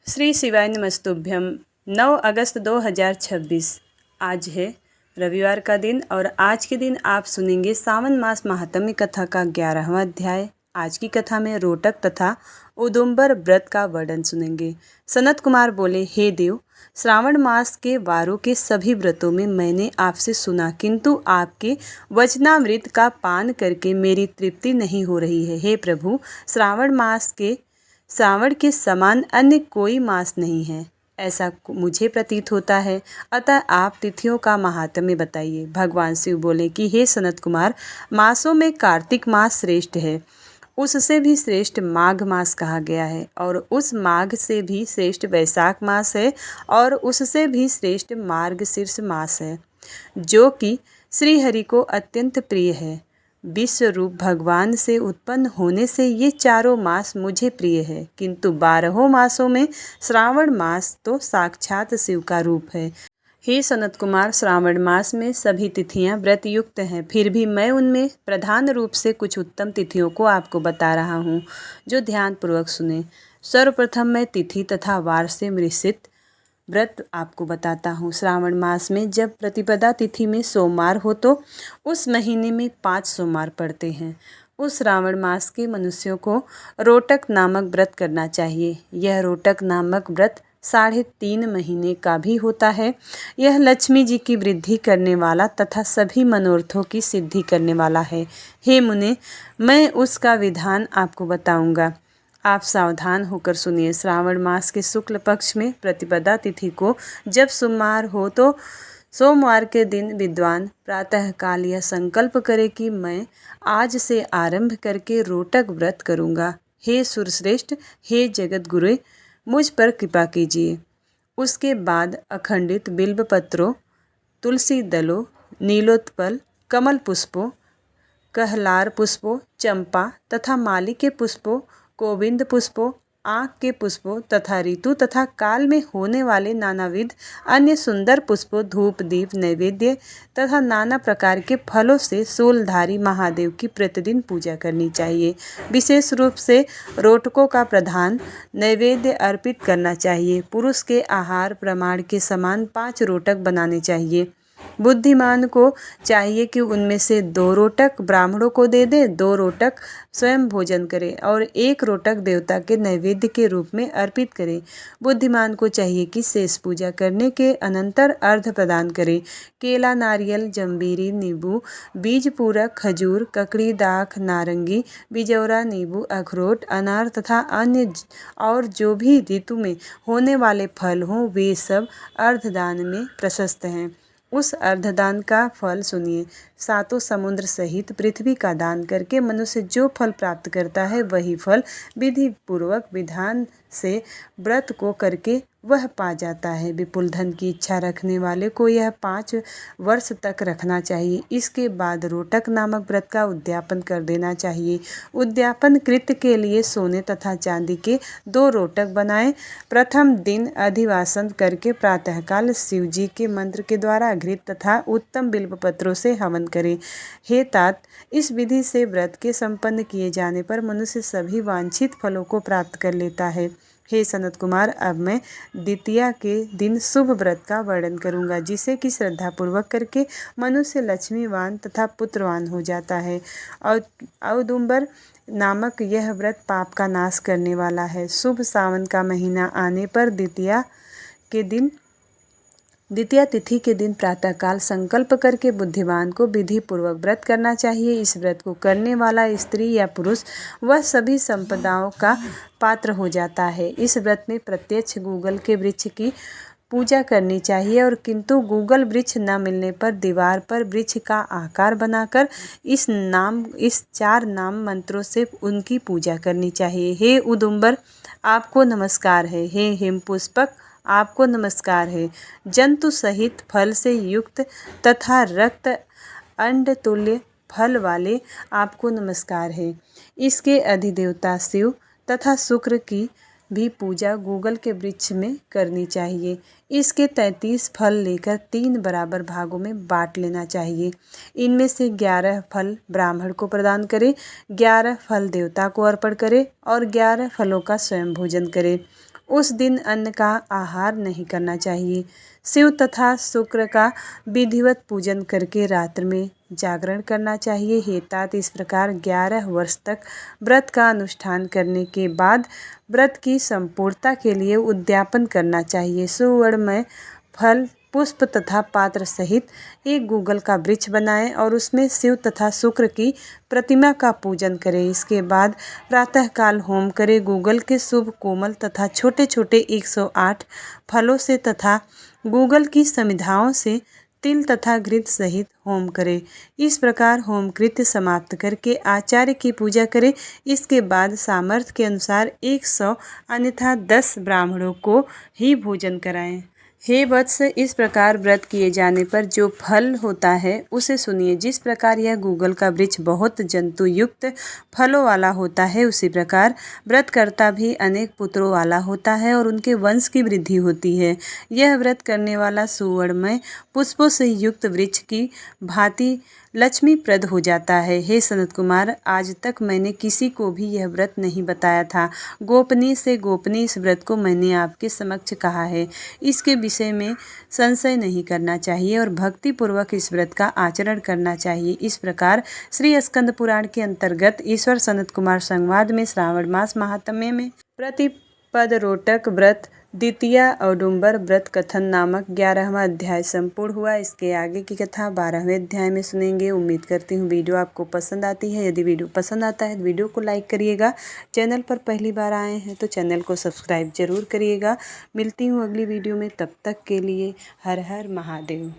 श्री शिवाय नमस्तुभ्यम। 9 अगस्त 2026 आज है रविवार का दिन और आज के दिन आप सुनेंगे सावन मास महात्म्य कथा का 11वां अध्याय। आज की कथा में रोटक तथा उदुम्बर व्रत का वर्णन सुनेंगे। सनत कुमार बोले, हे देव, श्रावण मास के वारों के सभी व्रतों में मैंने आपसे सुना, किंतु आपके वचनामृत का पान करके मेरी तृप्ति नहीं हो रही है। हे प्रभु, श्रावण के समान अन्य कोई मास नहीं है, ऐसा मुझे प्रतीत होता है। अतः आप तिथियों का महात्म्य बताइए। भगवान शिव बोले कि हे सनत कुमार, मासों में कार्तिक मास श्रेष्ठ है, उससे भी श्रेष्ठ माघ मास कहा गया है, और उस माघ से भी श्रेष्ठ वैशाख मास है, और उससे भी श्रेष्ठ मार्गशीर्ष मास है, जो कि श्री हरि को अत्यंत प्रिय है। विश्व रूप भगवान से उत्पन्न होने से ये चारों मास मुझे प्रिय है, किंतु 12 मासों में श्रावण मास तो साक्षात शिव का रूप है। हे सनत कुमार, श्रावण मास में सभी तिथियां व्रत युक्त हैं, फिर भी मैं उनमें प्रधान रूप से कुछ उत्तम तिथियों को आपको बता रहा हूँ, जो ध्यानपूर्वक सुने। सर्वप्रथम मैं तिथि तथा वार से मिश्रित व्रत आपको बताता हूँ। श्रावण मास में जब प्रतिपदा तिथि में सोमवार हो तो उस महीने में 5 सोमवार पड़ते हैं। उस श्रावण मास के मनुष्यों को रोटक नामक व्रत करना चाहिए। यह रोटक नामक व्रत 3.5 महीने का भी होता है। यह लक्ष्मी जी की वृद्धि करने वाला तथा सभी मनोरथों की सिद्धि करने वाला है। हे मुने, मैं उसका विधान आपको बताऊंगा, आप सावधान होकर सुनिए। श्रावण मास के शुक्ल पक्ष में प्रतिपदा तिथि को जब सोमवार हो तो सोमवार के दिन विद्वान प्रातःकाल यह संकल्प करे कि मैं आज से आरंभ करके रोटक व्रत करूँगा। हे सुरश्रेष्ठ, हे जगत गुरु, मुझ पर कृपा कीजिए। उसके बाद अखंडित बिल्व पत्रों, तुलसी दलों, नीलोत्पल, कमल पुष्पों, कहलार पुष्पों, चंपा तथा माली के पुष्पों, गोविंद पुष्पों, आँख के पुष्पों तथा ऋतु तथा काल में होने वाले नानाविध अन्य सुंदर पुष्पों, धूप दीप नैवेद्य तथा नाना प्रकार के फलों से शूलधारी महादेव की प्रतिदिन पूजा करनी चाहिए। विशेष रूप से रोटकों का प्रधान नैवेद्य अर्पित करना चाहिए। पुरुष के आहार प्रमाण के समान 5 रोटक बनाने चाहिए। बुद्धिमान को चाहिए कि उनमें से 2 रोटक ब्राह्मणों को दे दे, 2 रोटक स्वयं भोजन करे और 1 रोटक देवता के नैवेद्य के रूप में अर्पित करे। बुद्धिमान को चाहिए कि शेष पूजा करने के अनंतर अर्घ प्रदान करे। केला, नारियल, जंबीरी, नींबू, बीज पूरक, खजूर, ककड़ी, दाख, नारंगी, बिजौरा, नींबू, अखरोट, अनार तथा अन्य और जो भी ऋतु में होने वाले फल हों, वे सब अर्धदान में प्रशस्त हैं। उस अर्धदान का फल सुनिए। 7 समुद्र सहित पृथ्वी का दान करके मनुष्य जो फल प्राप्त करता है, वही फल विधि पूर्वक विधान से व्रत को करके वह पा जाता है। विपुल धन की इच्छा रखने वाले को यह 5 वर्ष तक रखना चाहिए। इसके बाद रोटक नामक व्रत का उद्यापन कर देना चाहिए। उद्यापन कृत्य के लिए सोने तथा चांदी के 2 रोटक बनाएं। प्रथम दिन अधिवासन करके प्रातःकाल शिव जी के मंत्र के द्वारा घृत तथा उत्तम बिल्व पत्रों से हवन करें। हे तात, इस विधि से व्रत के संपन्न किए जाने पर मनुष्य सभी वांछित फलों को प्राप्त कर लेता है। हे सनत कुमार, अब मैं द्वितीया के दिन शुभ व्रत का वर्णन करूंगा, जिसे कि श्रद्धापूर्वक करके मनुष्य लक्ष्मीवान तथा पुत्रवान हो जाता है। और औदुम्बर नामक यह व्रत पाप का नाश करने वाला है। शुभ सावन का महीना आने पर द्वितीया तिथि के दिन प्रातःकाल संकल्प करके बुद्धिमान को विधि पूर्वक व्रत करना चाहिए। इस व्रत को करने वाला स्त्री या पुरुष वह सभी संपदाओं का पात्र हो जाता है। इस व्रत में प्रत्यक्ष गूगल के वृक्ष की पूजा करनी चाहिए, और किंतु गूगल वृक्ष न मिलने पर दीवार पर वृक्ष का आकार बनाकर इस 4 नाम मंत्रों से उनकी पूजा करनी चाहिए। हे उदुम्बर, आपको नमस्कार है। हे हिमपुष्पक, आपको नमस्कार है। जंतु सहित फल से युक्त तथा रक्त अंड तुल्य फल वाले आपको नमस्कार है। इसके अधिदेवता शिव तथा शुक्र की भी पूजा गूगल के वृक्ष में करनी चाहिए। इसके 33 फल लेकर 3 बराबर भागों में बांट लेना चाहिए। इनमें से 11 फल ब्राह्मण को प्रदान करे, 11 फल देवता को अर्पण करे और 11 फलों का स्वयं भोजन करे। उस दिन अन्न का आहार नहीं करना चाहिए। शिव तथा शुक्र का विधिवत पूजन करके रात्र में जागरण करना चाहिए। हे तात, इस प्रकार 11 वर्ष तक व्रत का अनुष्ठान करने के बाद व्रत की संपूर्णता के लिए उद्यापन करना चाहिए। सुवर्णमय फल, पुष्प तथा पात्र सहित एक गूगल का वृक्ष बनाएं और उसमें शिव तथा शुक्र की प्रतिमा का पूजन करें। इसके बाद प्रातःकाल होम करें। गूगल के शुभ, कोमल तथा छोटे छोटे 108 फलों से तथा गूगल की समिधाओं से तिल तथा घृत सहित होम करें। इस प्रकार होम कृत्य समाप्त करके आचार्य की पूजा करें। इसके बाद सामर्थ्य के अनुसार 100 अन्यथा 10 ब्राह्मणों को ही भोजन कराएं। हे वत्स, इस प्रकार व्रत किए जाने पर जो फल होता है उसे सुनिए। जिस प्रकार यह गूगल का वृक्ष बहुत जंतु युक्त फलों वाला होता है, उसी प्रकार व्रतकर्ता भी अनेक पुत्रों वाला होता है और उनके वंश की वृद्धि होती है। यह व्रत करने वाला सुवर्णमय पुष्पों से युक्त वृक्ष की भांति लक्ष्मीप्रद हो जाता है। हे सनत कुमार, आज तक मैंने किसी को भी यह व्रत नहीं बताया था। गोपनीय से गोपनीय इस व्रत को मैंने आपके समक्ष कहा है। इसके विषय में संशय नहीं करना चाहिए और भक्ति पूर्वक इस व्रत का आचरण करना चाहिए। इस प्रकार श्री स्कंद पुराण के अंतर्गत ईश्वर सनत कुमार संवाद में श्रावण मास महात्म्य में प्रतिपद रोटक व्रत द्वितीय औडुंबर व्रत कथन नामक 11वां अध्याय संपूर्ण हुआ। इसके आगे की कथा 12वें अध्याय में सुनेंगे। उम्मीद करती हूँ वीडियो आपको पसंद आती है। यदि वीडियो पसंद आता है तो वीडियो को लाइक करिएगा। चैनल पर पहली बार आए हैं तो चैनल को सब्सक्राइब जरूर करिएगा। मिलती हूँ अगली वीडियो में, तब तक के लिए हर हर महादेव।